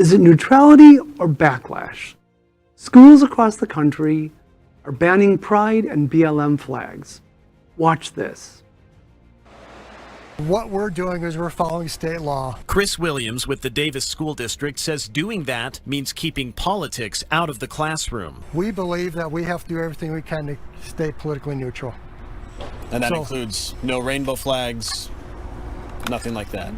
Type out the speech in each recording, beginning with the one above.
Is it neutrality or backlash? Schools across the country are banning pride and BLM flags. Watch this. What we're doing is we're following state law. Chris Williams with the Davis School District says doing that means keeping politics out of the classroom. We believe that we have to do everything we can to stay politically neutral. And that includes no rainbow flags, nothing like that.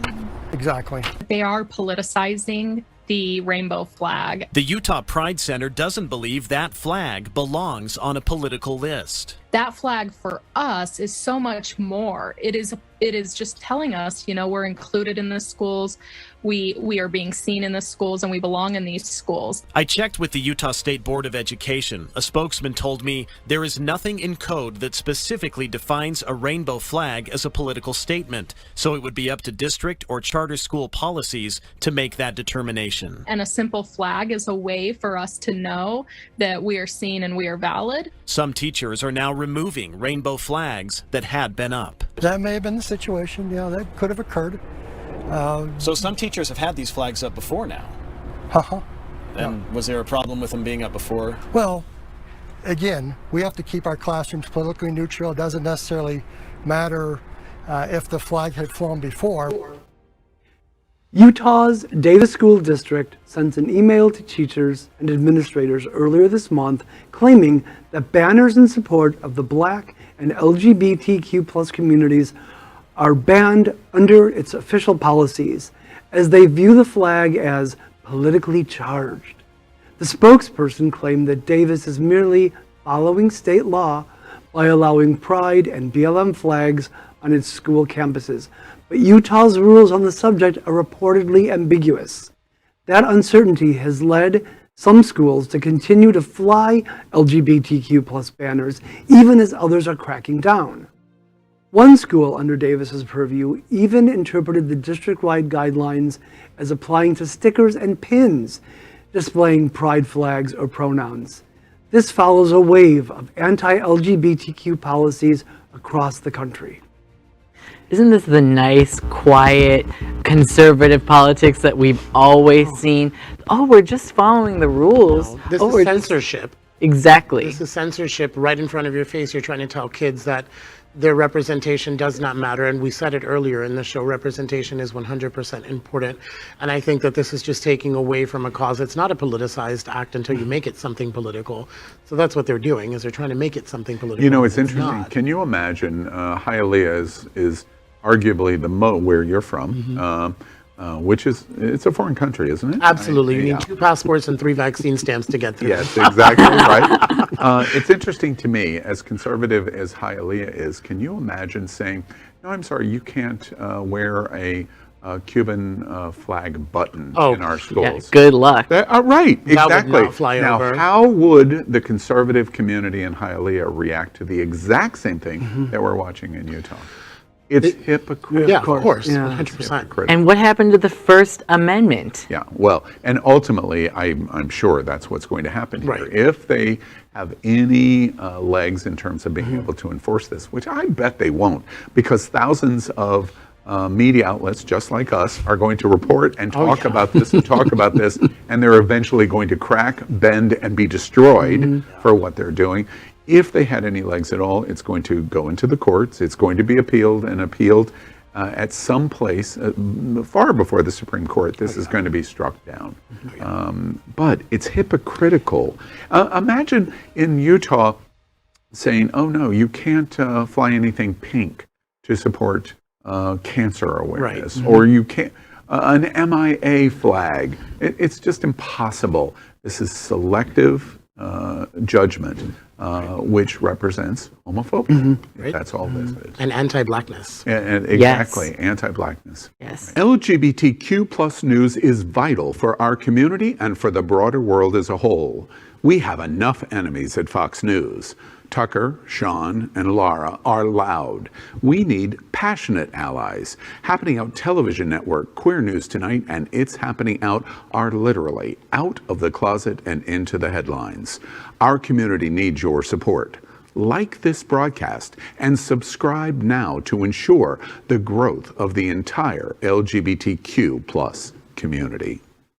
Exactly. They are politicizing the rainbow flag. The Utah Pride Center doesn't believe that flag belongs on a political list. That flag for us is so much more. It is just telling us, we're included in the schools. We are being seen in the schools and we belong in these schools. I checked with the Utah State Board of Education. A spokesman told me there is nothing in code that specifically defines a rainbow flag as a political statement, so it would be up to district or charter school policies to make that determination. And a simple flag is a way for us to know that we are seen and we are valid. Some teachers are now removing rainbow flags that had been up. That may have been the situation. That could have occurred. So some teachers have had these flags up before now. And was there a problem with them being up before? Well, again, we have to keep our classrooms politically neutral. It doesn't necessarily matter if the flag had flown before. Utah's Davis School District sent an email to teachers and administrators earlier this month claiming that banners in support of the Black and LGBTQ+ communities are banned under its official policies, as they view the flag as politically charged. The spokesperson claimed that Davis is merely following state law by allowing pride and BLM flags on its school campuses, but Utah's rules on the subject are reportedly ambiguous. That uncertainty has led some schools to continue to fly LGBTQ+ banners, even as others are cracking down. One school under Davis's purview even interpreted the district-wide guidelines as applying to stickers and pins displaying pride flags or pronouns. This follows a wave of anti-LGBTQ policies across the country. Isn't this the nice, quiet, conservative politics that we've always seen? Oh, we're just following the rules. No, this is censorship. Exactly. This is censorship right in front of your face. You're trying to tell kids that their representation does not matter. And we said it earlier in the show, representation is 100% important. And I think that this is just taking away from a cause. It's not a politicized act until you make it something political. So that's what they're doing, is they're trying to make it something political. It's interesting. Can you imagine, Hialeah is arguably where you're from, which it's a foreign country, isn't it? Absolutely. You need 2 passports and 3 vaccine stamps to get through. Yes, exactly right. It's interesting to me, as conservative as Hialeah is, can you imagine saying, no, I'm sorry, you can't wear a Cuban flag button in our schools? Yeah, good luck. Right, exactly. That would not fly now, over. how would the conservative community in Hialeah react to the exact same thing that we're watching in Utah? It's hypocritical. Yeah, of course, 100%. And what happened to the First Amendment? Yeah, well, and ultimately, I'm sure that's what's going to happen here. Right. If they have any legs in terms of being able to enforce this, which I bet they won't, because thousands of media outlets just like us are going to report and talk about this and talk about this, and they're eventually going to crack, bend, and be destroyed for what they're doing. If they had any legs at all, it's going to go into the courts. It's going to be appealed at some place far before the Supreme Court. This is going to be struck down. But it's hypocritical. Imagine in Utah saying, oh no, you can't fly anything pink to support cancer awareness, or you can't, an MIA flag. It's just impossible. This is selective judgment, which represents homophobia. That's all this is. And anti-blackness. And exactly, anti-blackness. Yes. LGBTQ plus news is vital for our community and for the broader world as a whole. We have enough enemies at Fox News. Tucker, Sean, and Laura are loud. We need passionate allies. Happening Out Television Network, Queer News Tonight, and It's Happening Out are literally out of the closet and into the headlines. Our community needs your support. Like this broadcast and subscribe now to ensure the growth of the entire LGBTQ plus community.